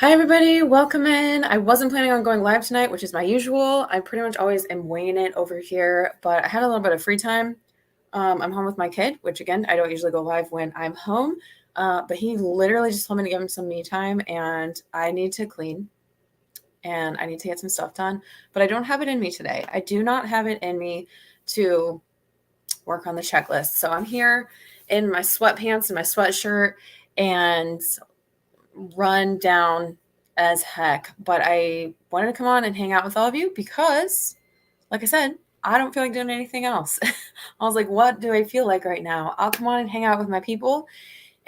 Hi, everybody. Welcome in. I wasn't planning on going live tonight, which is my usual. I pretty much always am winging it over here, but I had a little bit of free time. I'm home with my kid, which again, I don't usually go live when I'm home, but he literally just told me to give him some me time, and I need to clean and I need to get some stuff done, but I don't have it in me today. I do not have it in me to work on the checklist. So I'm here in my sweatpants and my sweatshirt and run down as heck, but I wanted to come on and hang out with all of you because, like I said, I don't feel like doing anything else. I was like, what do I feel like right now? I'll come on and hang out with my people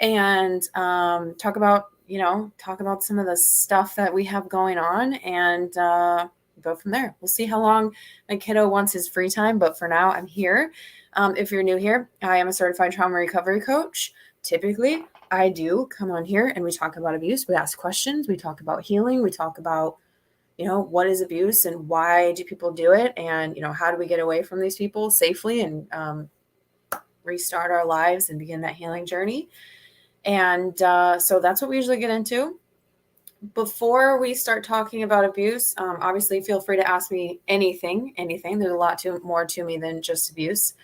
and talk about some of the stuff that we have going on and go from there. We'll see how long my kiddo wants his free time, but for now, I'm here. If you're new here, I am a certified trauma recovery coach. Typically, I do come on here and we talk about abuse. We ask questions. We talk about healing. We talk about, what is abuse and why do people do it? And, how do we get away from these people safely and restart our lives and begin that healing journey? And so that's what we usually get into. Before we start talking about abuse, obviously feel free to ask me anything. There's a lot more to me than just abuse.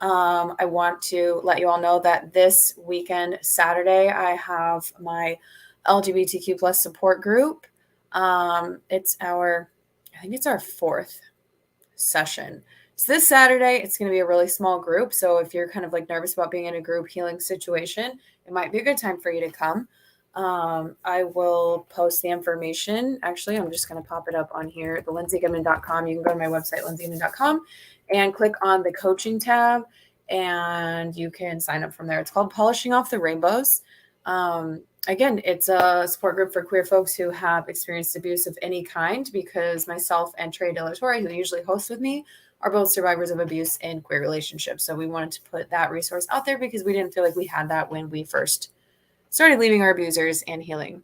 I want to let you all know that this weekend, Saturday, I have my LGBTQ plus support group. I think it's our fourth session. So this Saturday, it's going to be a really small group. So if you're kind of like nervous about being in a group healing situation, it might be a good time for you to come. I will post the information. Actually, I'm just going to pop it up on here, the lindsaygoodman.com. You can go to my website, lindsaygoodman.com, and click on the coaching tab, and you can sign up from there. It's called Polishing Off the Rainbows. Again, it's a support group for queer folks who have experienced abuse of any kind, because myself and Trey Delatorre, who usually hosts with me, are both survivors of abuse in queer relationships. So we wanted to put that resource out there because we didn't feel like we had that when we first started leaving our abusers and healing.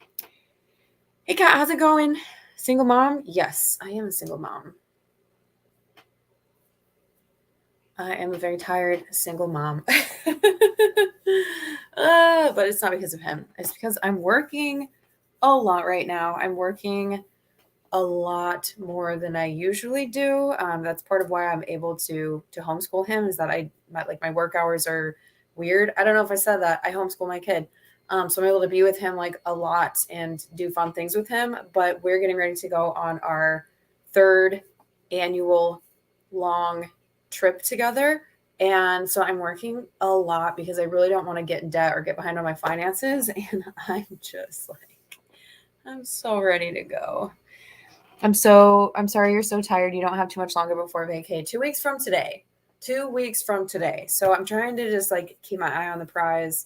Hey, Kat, how's it going? Single mom? Yes, I am a single mom. I am a very tired single mom. But it's not because of him. It's because I'm working a lot right now. I'm working a lot more than I usually do. That's part of why I'm able to homeschool him, is that my work hours are weird. I don't know if I said that. I homeschool my kid. So I'm able to be with him like a lot and do fun things with him. But we're getting ready to go on our third annual long trip together. And so I'm working a lot because I really don't want to get in debt or get behind on my finances. And I'm just like, I'm so ready to go. I'm sorry you're so tired. You don't have too much longer before vacay. 2 weeks from today. 2 weeks from today. So I'm trying to just like keep my eye on the prize.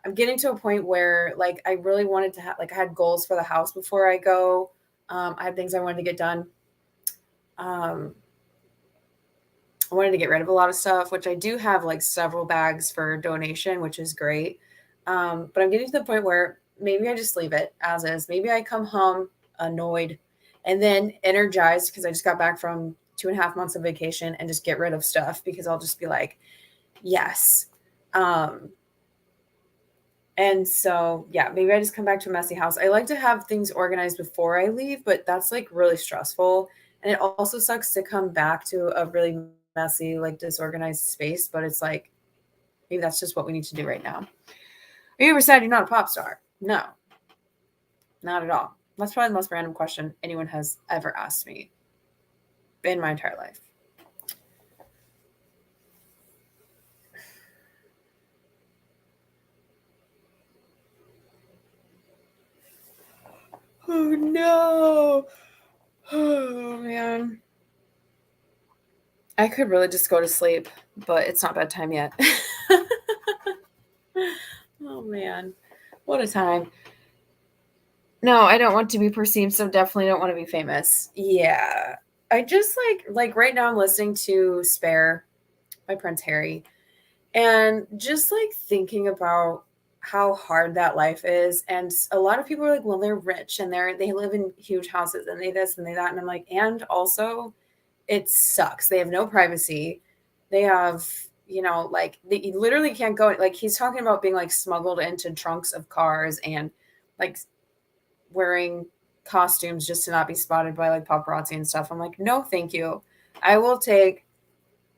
I'm getting to a point where like I really wanted to have, like, I had goals for the house before I go. I had things I wanted to get done. I wanted to get rid of a lot of stuff, which I do have like several bags for donation, which is great. But I'm getting to the point where maybe I just leave it as is. Maybe I come home annoyed and then energized because I just got back from 2.5 months of vacation, and just get rid of stuff because I'll just be like, yes. And so, yeah, maybe I just come back to a messy house. I like to have things organized before I leave, but that's like really stressful. And it also sucks to come back to a really messy, like disorganized space. But it's like, maybe that's just what we need to do right now. Are you ever sad you're not a pop star? No, not at all. That's probably the most random question anyone has ever asked me in my entire life. Oh, no. Oh, man. I could really just go to sleep, but it's not bedtime yet. Oh, man. What a time. No, I don't want to be perceived, so definitely don't want to be famous. Yeah. I just like right now I'm listening to Spare by Prince Harry, and just like thinking about how hard that life is. And a lot of people are like, well, they're rich and they live in huge houses and they this and they that. And I'm like, and also it sucks. They have no privacy. They have, like you literally can't go. Like he's talking about being like smuggled into trunks of cars and like wearing costumes just to not be spotted by like paparazzi and stuff. I'm like, no, thank you. I will take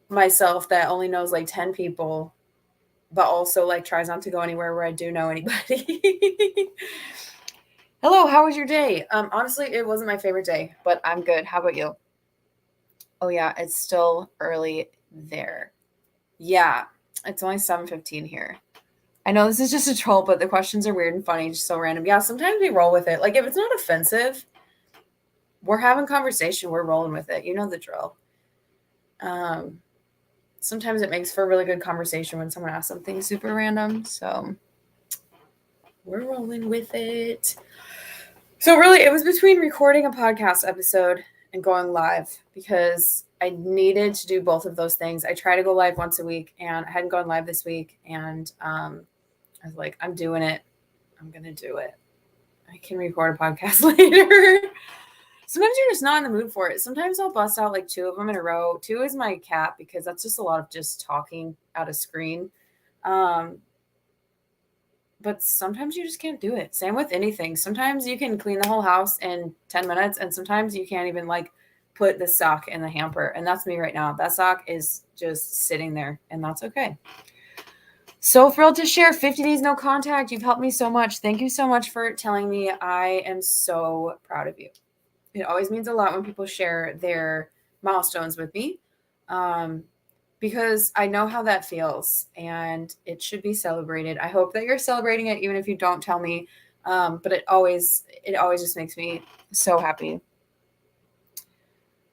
myself that only knows like 10 people, but also like tries not to go anywhere where I do know anybody. Hello, how was your day? Honestly, it wasn't my favorite day, but I'm good. How about you? Oh yeah, it's still early there. Yeah, it's only 7:15 here. I know this is just a troll, but the questions are weird and funny, just so random. Yeah, sometimes we roll with it. Like if it's not offensive, we're having conversation, we're rolling with it. You know the drill. Um, Sometimes it makes for a really good conversation when someone asks something super random. So we're rolling with it. So really, it was between recording a podcast episode and going live because I needed to do both of those things. I try to go live once a week, and I hadn't gone live this week, and I was like, I'm doing it. I'm gonna do it. I can record a podcast later. Sometimes you're just not in the mood for it. Sometimes I'll bust out like two of them in a row. Two is my cat because that's just a lot of just talking out of screen. Um, but sometimes you just can't do it. Same with anything. Sometimes you can clean the whole house in 10 minutes, and sometimes you can't even like put the sock in the hamper. And that's me right now. That sock is just sitting there, and that's okay. So thrilled to share 50 days no contact. You've helped me so much. Thank you so much for telling me. I am so proud of you. It always means a lot when people share their milestones with me. Um, because I know how that feels and it should be celebrated. I hope that you're celebrating it even if you don't tell me. But it always just makes me so happy.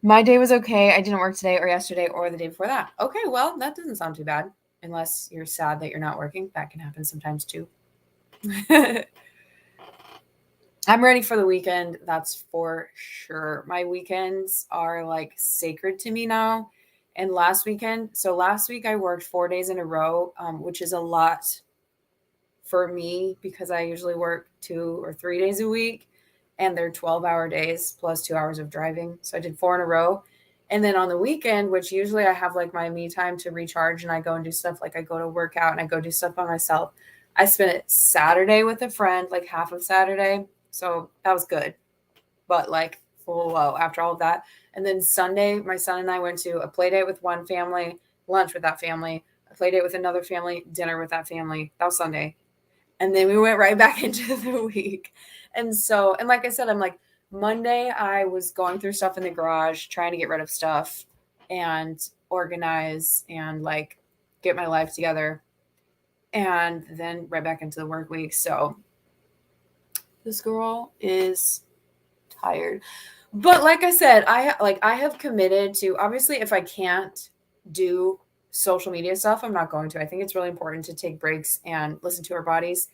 My day was okay. I didn't work today or yesterday or the day before that. Okay, well, that doesn't sound too bad. Unless you're sad that you're not working. That can happen sometimes too. I'm ready for the weekend. That's for sure. My weekends are like sacred to me now. And last week I worked 4 days in a row, which is a lot for me because I usually work 2 or 3 days a week and they're 12-hour days plus 2 hours of driving. So I did 4 in a row. And then on the weekend, which usually I have like my me time to recharge and I go and do stuff like I go to work out and I go do stuff by myself. I spent it Saturday with a friend, like half of Saturday. So that was good. But like, whoa, after all of that. And then Sunday, my son and I went to a play date with one family, lunch with that family, a play date with another family, dinner with that family. That was Sunday. And then we went right back into the week. And so, and like I said, I'm like, Monday, I was going through stuff in the garage, trying to get rid of stuff and organize and like get my life together. And then right back into the work week. So this girl is tired. But like I said, I have committed to, obviously if I can't do social media stuff, I'm not going to. I think it's really important to take breaks and listen to our bodies.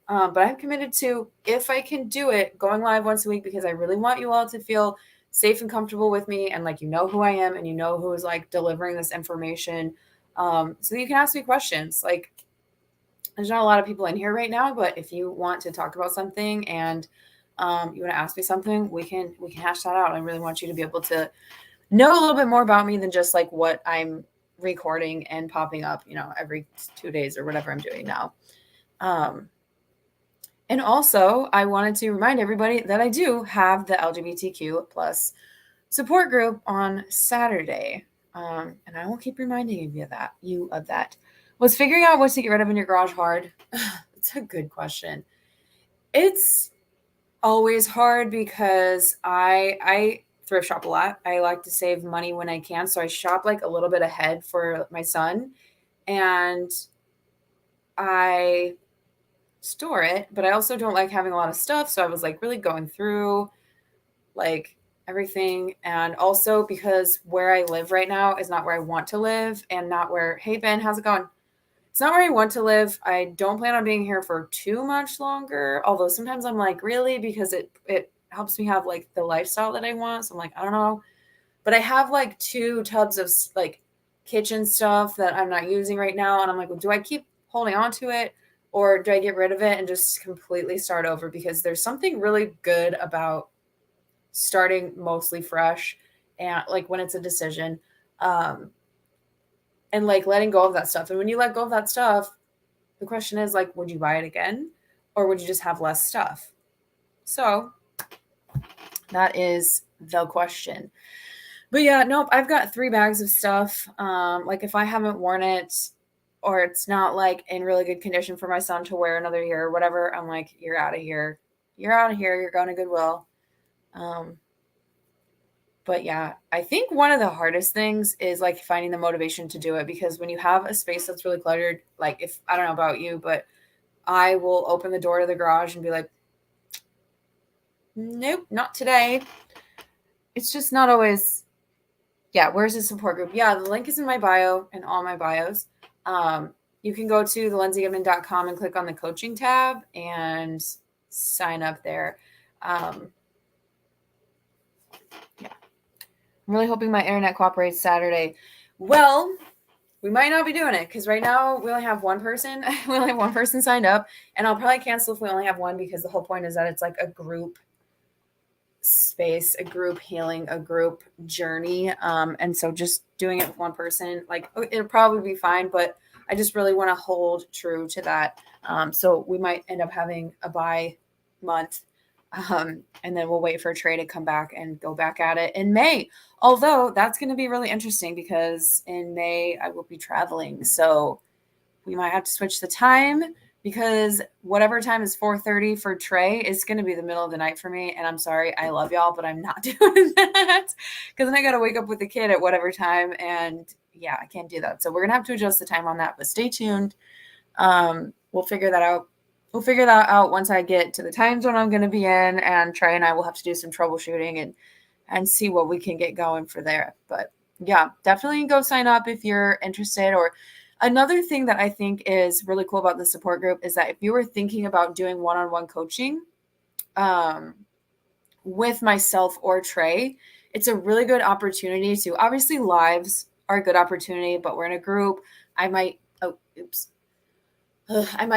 But I'm committed to, if I can do it, going live once a week because I really want you all to feel safe and comfortable with me and like you know who I am and you know who is like delivering this information. So that you can ask me questions. Like there's not a lot of people in here right now, but if you want to talk about something and you want to ask me something, we can hash that out. I really want you to be able to know a little bit more about me than just like what I'm recording and popping up, every 2 days or whatever I'm doing now. And also, I wanted to remind everybody that I do have the LGBTQ plus support group on Saturday. And I will keep reminding you of that. Was figuring out what to get rid of in your garage hard? It's a good question. It's always hard because I thrift shop a lot. I like to save money when I can, so I shop like a little bit ahead for my son, and I store it, but I also don't like having a lot of stuff, so I was like really going through like everything. And also because where I live right now is not where I want to live and not where, hey Ben, how's it going? It's not where I want to live. I don't plan on being here for too much longer. Although sometimes I'm like, really? Because it helps me have like the lifestyle that I want. So I'm like, I don't know. But I have like 2 tubs of like kitchen stuff that I'm not using right now. And I'm like, well, do I keep holding on to it or do I get rid of it and just completely start over? Because there's something really good about starting mostly fresh and like when it's a decision. And like letting go of that stuff. And when you let go of that stuff, the question is like, would you buy it again? Or would you just have less stuff? So that is the question. But yeah, nope, I've got 3 bags of stuff. Like if I haven't worn it or it's not like in really good condition for my son to wear another year or whatever, I'm like, you're out of here. You're out of here. You're going to Goodwill. Um, but yeah, I think one of the hardest things is like finding the motivation to do it, because when you have a space that's really cluttered, like if I don't know about you, but I will open the door to the garage and be like, nope, not today. It's just not always. Yeah, where's the support group? Yeah, the link is in my bio and all my bios. You can go to thelindsaygibman.com and click on the coaching tab and sign up there. Yeah, I'm really hoping my internet cooperates Saturday. Well, we might not be doing it because right now we only have one person. We only have one person signed up, and I'll probably cancel if we only have one, because the whole point is that it's like a group space, a group healing, a group journey. And so just doing it with one person, like it'll probably be fine, but I just really want to hold true to that. So we might end up having a bye month. And then we'll wait for Trey to come back and go back at it in May. Although that's going to be really interesting because in May I will be traveling. So we might have to switch the time, because whatever time is 4:30 for Trey is going to be the middle of the night for me. And I'm sorry, I love y'all, but I'm not doing that, because then I got to wake up with the kid at whatever time. And yeah, I can't do that. So we're going to have to adjust the time on that, but stay tuned. We'll figure that out. We'll figure that out once I get to the time zone I'm going to be in, and Trey and I will have to do some troubleshooting and see what we can get going for there. But yeah, definitely go sign up if you're interested. Or another thing that I think is really cool about the support group is that if you were thinking about doing one-on-one coaching with myself or Trey, it's a really good opportunity to, obviously lives are a good opportunity, but we're in a group. I might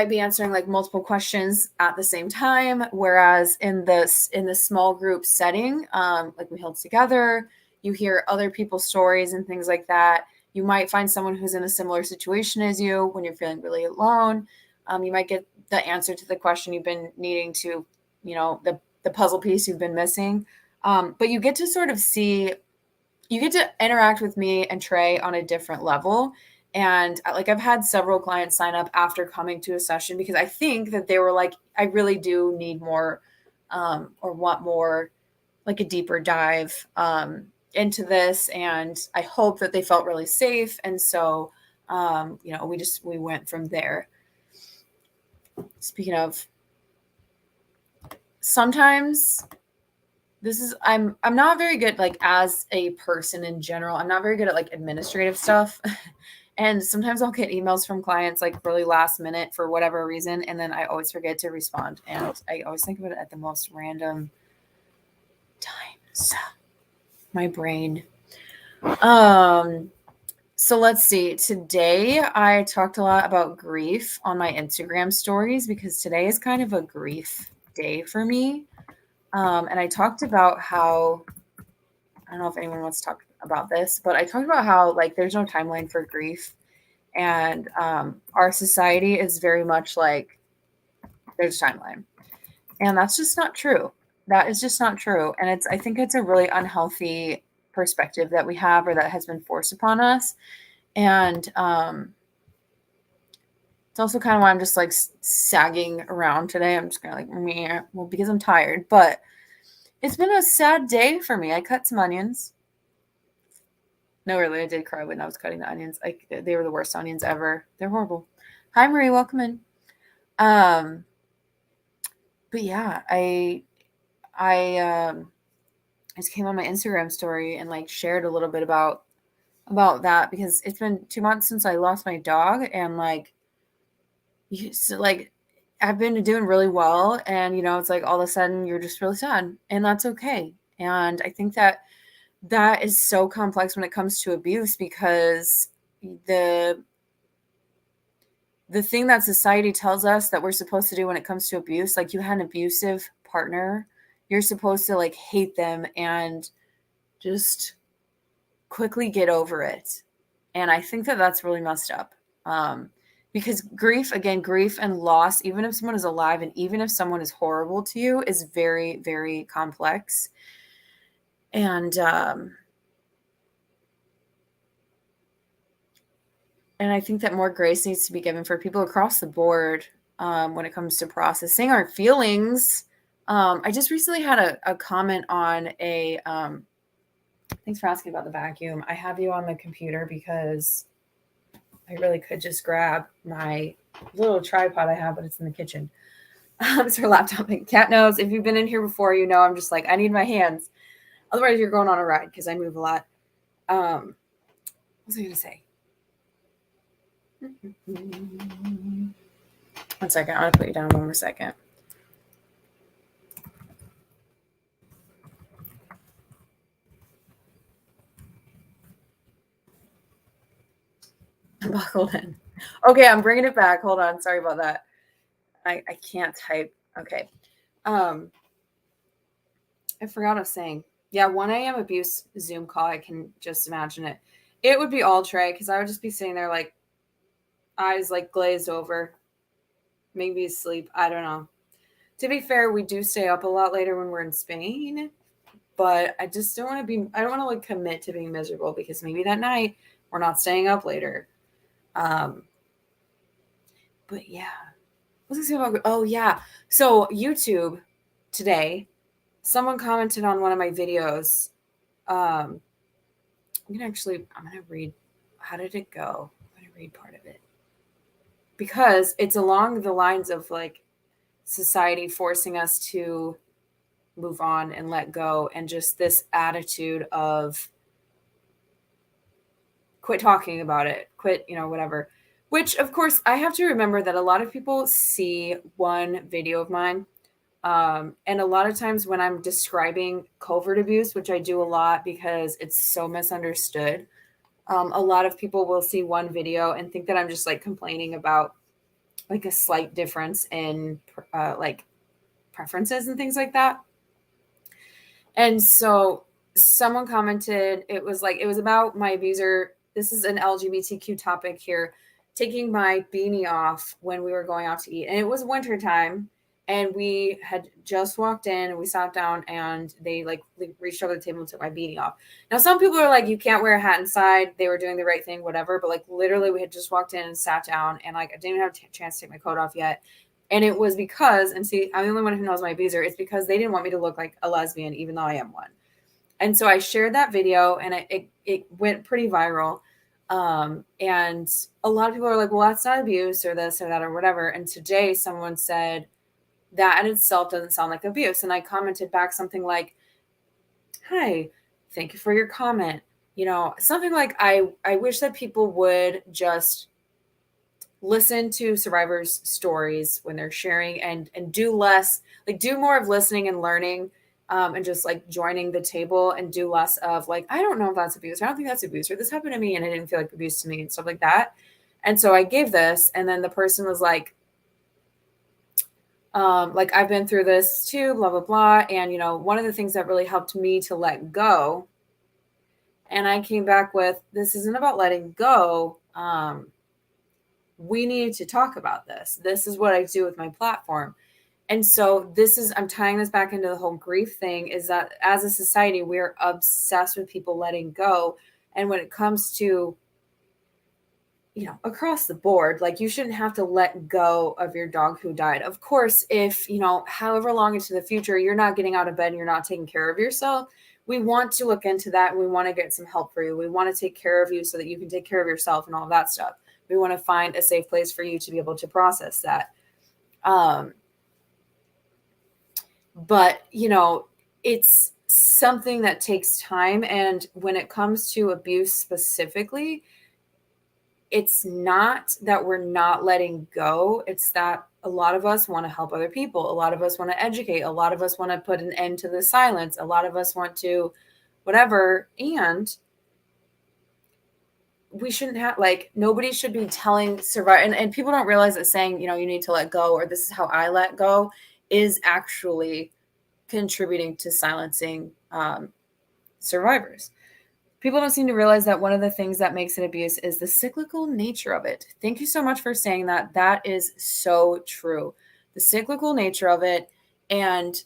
be answering like multiple questions at the same time. Whereas in the small group setting, like we held together, you hear other people's stories and things like that. You might find someone who's in a similar situation as you when you're feeling really alone. You might get the answer to the question you've been needing to, the puzzle piece you've been missing. But you get to sort of you get to interact with me and Trey on a different level. And like I've had several clients sign up after coming to a session because I think that they were like, I really do need more or want more, like a deeper dive into this. And I hope that they felt really safe. And so, we went from there. Speaking of, sometimes I'm not very good, like as a person in general, I'm not very good at like administrative stuff. And sometimes I'll get emails from clients like really last minute for whatever reason. And then I always forget to respond. And I always think of it at the most random times. My brain. So let's see. Today I talked a lot about grief on my Instagram stories because today is kind of a grief day for me. And I talked about how, I don't know if anyone wants to talk about this, but I talked about how like there's no timeline for grief. And our society is very much like there's a timeline. And that's just not true. That is just not true. And I think it's a really unhealthy perspective that we have, or that has been forced upon us. And it's also kind of why I'm just like sagging around today. I'm just kind of like, meh. Well, because I'm tired, but it's been a sad day for me. I cut some onions. No, really, I did cry when I was cutting the onions. Like they were the worst onions ever. They're horrible. Hi, Marie. Welcome in. But yeah, I just came on my Instagram story and like shared a little bit about that, because it's been 2 months since I lost my dog, and like I've been doing really well, and it's like all of a sudden you're just really sad, and that's okay. And I think that is so complex when it comes to abuse, because the thing that society tells us that we're supposed to do when it comes to abuse, like you had an abusive partner, you're supposed to like hate them and just quickly get over it. And I think that that's really messed up. because grief and loss, even if someone is alive and even if someone is horrible to you, is very, very complex. And I think that more grace needs to be given for people across the board when it comes to processing our feelings. I just recently had a comment on a thanks for asking about the vacuum. I have you on the computer because I really could just grab my little tripod I have, but it's in the kitchen. It's her laptop. Cat knows. If you've been in here before, you know I'm just like, I need my hands. Otherwise, you're going on a ride because I move a lot. What was I going to say? One second. I'm going to put you down one more second. I'm buckled in. Okay, I'm bringing it back. Hold on. Sorry about that. I can't type. Okay. I forgot what I was saying. Yeah, 1 a.m. abuse Zoom call. I can just imagine it. It would be all Trey because I would just be sitting there like eyes like glazed over, maybe asleep. I don't know. To be fair, we do stay up a lot later when we're in Spain, but I just don't want to be. I don't want to like commit to being miserable because maybe that night we're not staying up later. But yeah, what was I saying about? Oh yeah, so YouTube today, someone commented on one of my videos. I'm gonna read. How did it go? I'm gonna read part of it because it's along the lines of like society forcing us to move on and let go, and just this attitude of quit talking about it, quit, whatever. Which, of course, I have to remember that a lot of people see one video of mine. And a lot of times when I'm describing covert abuse, which I do a lot because it's so misunderstood, a lot of people will see one video and think that I'm just like complaining about like a slight difference in like preferences and things like that. And so someone commented, it was about my abuser. This is an LGBTQ topic here, taking my beanie off when we were going out to eat. And it was wintertime. And we had just walked in and we sat down and they like reached over the table and took my beanie off. Now, some people are like, you can't wear a hat inside. They were doing the right thing, whatever. But like literally we had just walked in and sat down and like I didn't even have a chance to take my coat off yet. And it was because, and see, I'm the only one who knows my abuser. It's because they didn't want me to look like a lesbian, even though I am one. And so I shared that video and it went pretty viral. And a lot of people are like, well, that's not abuse or this or that or whatever. And today someone said that in itself doesn't sound like abuse. And I commented back something like, hi, thank you for your comment. Something like, I wish that people would just listen to survivors' stories when they're sharing and do less, like do more of listening and learning, and just like joining the table and do less of like, I don't know if that's abuse. I don't think that's abuse, or this happened to me and it didn't feel like abuse to me and stuff like that. And so I gave this, and then the person was like I've been through this too, blah, blah, blah. And, one of the things that really helped me to let go, and I came back with, this isn't about letting go. We need to talk about this. This is what I do with my platform. And so I'm tying this back into the whole grief thing, is that as a society, we're obsessed with people letting go. And when it comes to, across the board, like you shouldn't have to let go of your dog who died. Of course, if, however long into the future, you're not getting out of bed and you're not taking care of yourself, we want to look into that and we want to get some help for you. We want to take care of you so that you can take care of yourself and all that stuff. We want to find a safe place for you to be able to process that. But, it's something that takes time. And when it comes to abuse specifically, it's not that we're not letting go. It's that a lot of us want to help other people. A lot of us want to educate. A lot of us want to put an end to the silence. A lot of us want to whatever. And we shouldn't have, like, nobody should be telling survivor, and people don't realize that saying, you need to let go, or this is how I let go, is actually contributing to silencing survivors. People don't seem to realize that one of the things that makes it abuse is the cyclical nature of it. Thank you so much for saying that. That is so true. The cyclical nature of it, and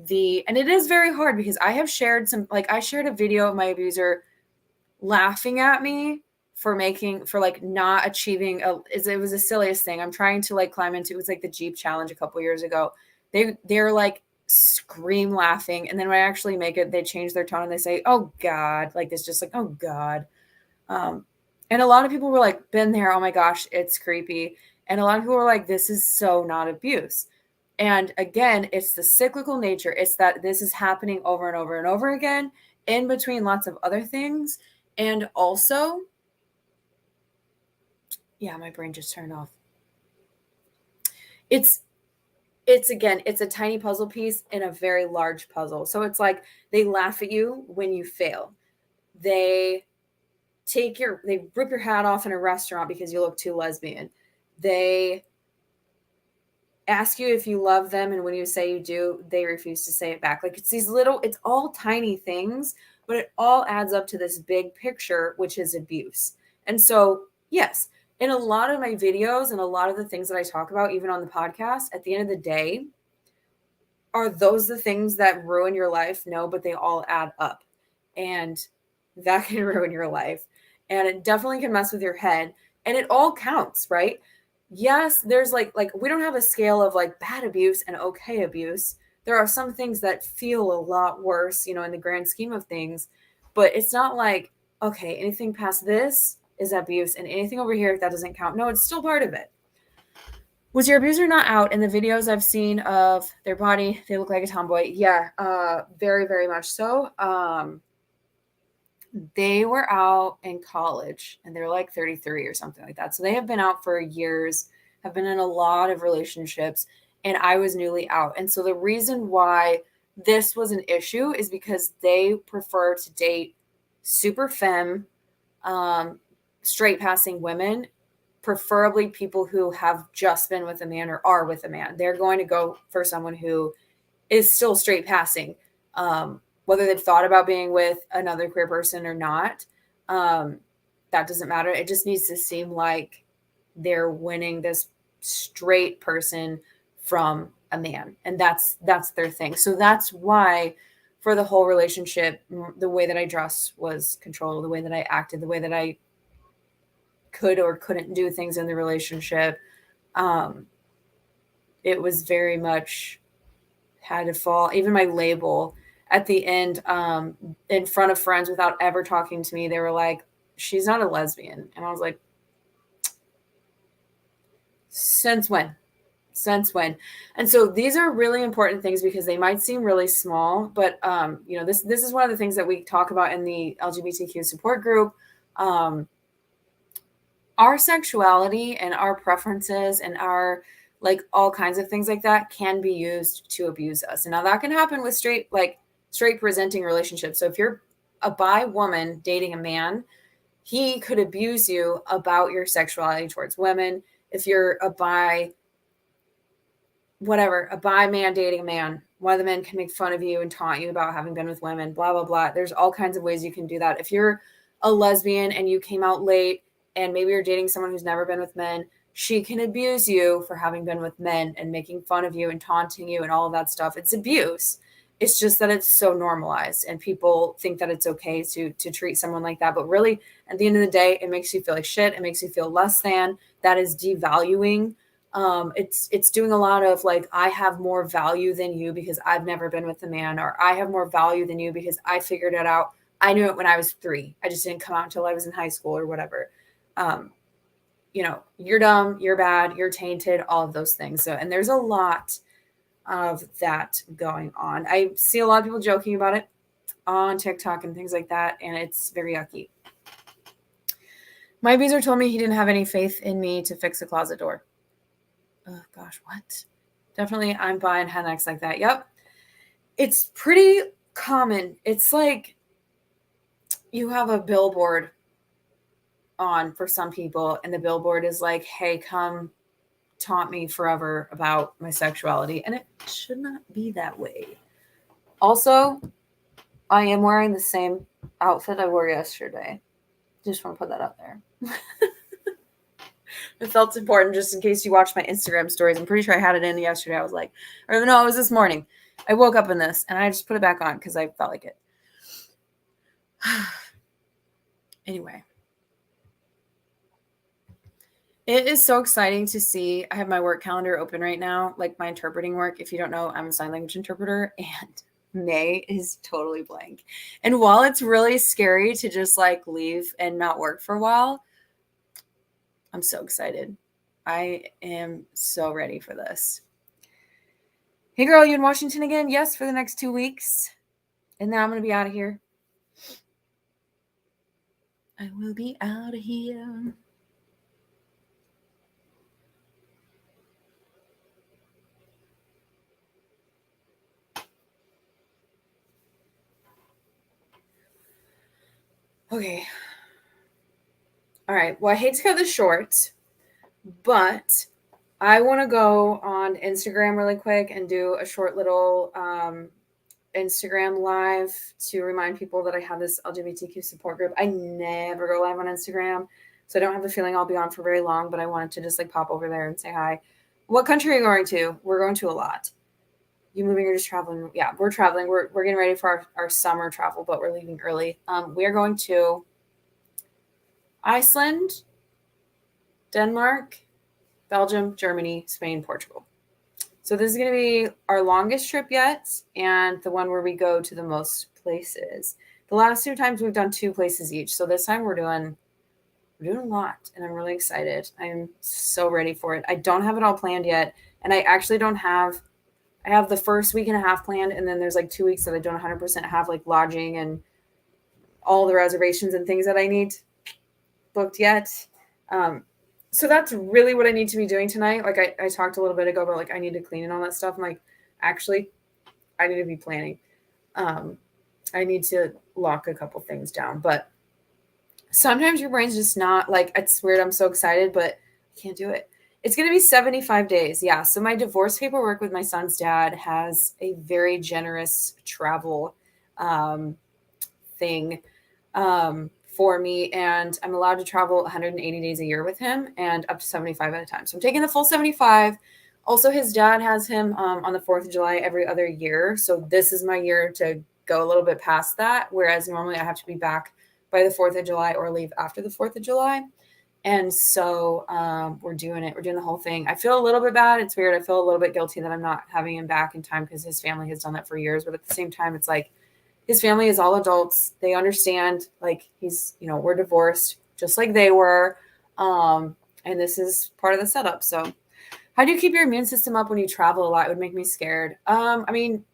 it is very hard because I have shared I shared a video of my abuser laughing at me for not achieving it was the silliest thing. I'm trying to climb into, it was like the Jeep challenge a couple years ago. They're like scream laughing, and then when I actually make it, they change their tone and they say, "Oh God," like it's just like, "Oh God." And a lot of people were like, "Been there, oh my gosh, it's creepy." And a lot of people were like, "This is so not abuse." And again, it's the cyclical nature. It's that this is happening over and over and over again in between lots of other things. And also, yeah, my brain just turned off. It's a tiny puzzle piece in a very large puzzle. So it's like they laugh at you when you fail. They rip your hat off in a restaurant because you look too lesbian. They ask you if you love them, and when you say you do, they refuse to say it back. Like it's all tiny things, but it all adds up to this big picture, which is abuse. And so, yes, in a lot of my videos and a lot of the things that I talk about, even on the podcast, at the end of the day, are those the things that ruin your life? No, but they all add up. And that can ruin your life. And it definitely can mess with your head. And it all counts, right? Yes, there's like we don't have a scale of like bad abuse and okay abuse. There are some things that feel a lot worse, in the grand scheme of things. But it's not like, okay, anything past this is abuse and anything over here, that doesn't count. No, it's still part of it. Was your abuser not out? In the videos I've seen of their body, they look like a tomboy. Yeah, very, very much so. They were out in college and they're like 33 or something like that. So they have been out for years, have been in a lot of relationships, and I was newly out. And so the reason why this was an issue is because they prefer to date super femme, straight passing women, preferably people who have just been with a man or are with a man. They're going to go for someone who is still straight passing, whether they've thought about being with another queer person or not. That doesn't matter. It just needs to seem like they're winning this straight person from a man, and that's their thing. So that's why for the whole relationship, the way that I dressed was control, the way that I acted, the way that I could or couldn't do things in the relationship. It was very much had to fall. Even my label at the end, in front of friends without ever talking to me, they were like, "She's not a lesbian." And I was like, since when? Since when? And so these are really important things because they might seem really small, but this is one of the things that we talk about in the LGBTQ support group. Our sexuality and our preferences and our all kinds of things like that can be used to abuse us. And now that can happen with straight presenting relationships. So if you're a bi woman dating a man, he could abuse you about your sexuality towards women. If you're a bi man dating a man, one of the men can make fun of you and taunt you about having been with women, blah, blah, blah. There's all kinds of ways you can do that. If you're a lesbian and you came out late and maybe you're dating someone who's never been with men, she can abuse you for having been with men and making fun of you and taunting you and all of that stuff. It's abuse. It's just that it's so normalized and people think that it's okay to treat someone like that. But really, at the end of the day, it makes you feel like shit. It makes you feel less than. That is devaluing. It's doing a lot of I have more value than you because I've never been with a man, or I have more value than you because I figured it out. I knew it when I was 3. I just didn't come out until I was in high school or whatever. You're dumb, you're bad, you're tainted, all of those things. So, and there's a lot of that going on. I see a lot of people joking about it on TikTok and things like that, and it's very yucky. My abuser told me he didn't have any faith in me to fix a closet door. Oh gosh, what? Definitely I'm buying hen X like that. Yep. It's pretty common. It's like you have a billboard on for some people, and the billboard is like, "Hey, come taunt me forever about my sexuality." And it should not be that way. Also, I am wearing the same outfit I wore yesterday. Just want to put that out there. It felt important just in case you watched my Instagram stories. I'm pretty sure I had it in yesterday. I was like, or no, it was this morning. I woke up in this and I just put it back on because I felt like it. Anyway. It is so exciting to see. I have my work calendar open right now, like my interpreting work. If you don't know, I'm a sign language interpreter, and May is totally blank. And while it's really scary to just like leave and not work for a while, I'm so excited. I am so ready for this. Hey girl, you in Washington again? Yes, for the next 2 weeks. And then I'm going to be out of here. I will be out of here. Okay. All right. Well, I hate to cut this short, but I want to go on Instagram really quick and do a short little Instagram live to remind people that I have this LGBTQ support group. I never go live on Instagram, so I don't have the feeling I'll be on for very long, but I wanted to just like pop over there and say hi. What country are you going to? We're going to a lot. You moving or just traveling? Yeah, we're traveling. We're getting ready for our summer travel, but we're leaving early. We're going to Iceland, Denmark, Belgium, Germany, Spain, Portugal. So this is going to be our longest trip yet, and the one where we go to the most places. The last 2 times we've done 2 places each. So this time we're doing a lot, and I'm really excited. I'm so ready for it. I don't have it all planned yet, and I actually don't have. I have the first week and a half planned, and then there's like 2 weeks that I don't 100% have like lodging and all the reservations and things that I need booked yet. So that's really what I need to be doing tonight. Like I talked a little bit ago about like I need to clean and all that stuff. I'm like, actually, I need to be planning. I need to lock a couple things down. But sometimes your brain's just not like, it's weird. I'm so excited, but I can't do it. It's going to be 75 days. Yeah. So my divorce paperwork with my son's dad has a very generous travel thing for me, and I'm allowed to travel 180 days a year with him and up to 75 at a time. So I'm taking the full 75. Also, his dad has him on the 4th of July every other year. So this is my year to go a little bit past that, whereas normally I have to be back by the 4th of July or leave after the 4th of July. And so we're doing it. We're doing the whole thing. I feel a little bit bad. It's weird. I feel a little bit guilty that I'm not having him back in time because his family has done that for years. But at the same time, it's like, his family is all adults. They understand, like, he's, we're divorced just like they were. And this is part of the setup. So how do you keep your immune system up when you travel a lot? It would make me scared. I mean,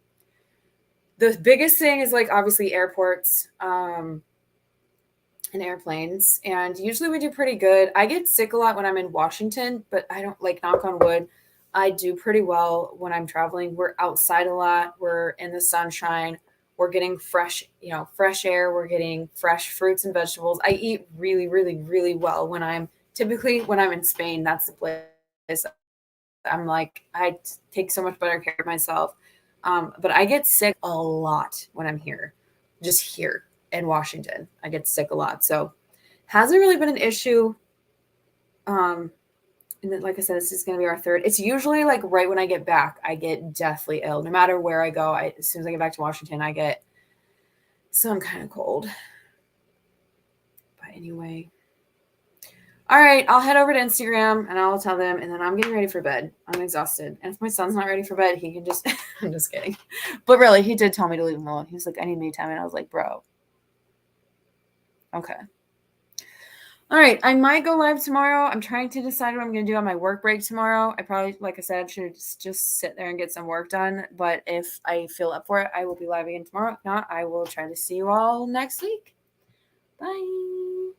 the biggest thing is like obviously airports and airplanes. And usually we do pretty good. I get sick a lot when I'm in Washington, but I don't, like, knock on wood, I do pretty well when I'm traveling. We're outside a lot. We're in the sunshine. We're getting fresh air. We're getting fresh fruits and vegetables. I eat really, really, really well when I'm in Spain. That's the place. I'm like, I take so much better care of myself. But I get sick a lot when I'm here, just here in Washington. I get sick a lot. So hasn't really been an issue. And then, like I said, this is going to be our 3rd. It's usually like right when I get back, I get deathly ill. No matter where I go, as soon as I get back to Washington, I get some kind of cold. But anyway. All right, I'll head over to Instagram and I'll tell them, and then I'm getting ready for bed. I'm exhausted. And if my son's not ready for bed, he can just, I'm just kidding. But really, he did tell me to leave him alone. He was like, I need me time. And I was like, bro. Okay. All right, I might go live tomorrow. I'm trying to decide what I'm going to do on my work break tomorrow. I probably, like I said, should just sit there and get some work done. But if I feel up for it, I will be live again tomorrow. If not, I will try to see you all next week. Bye.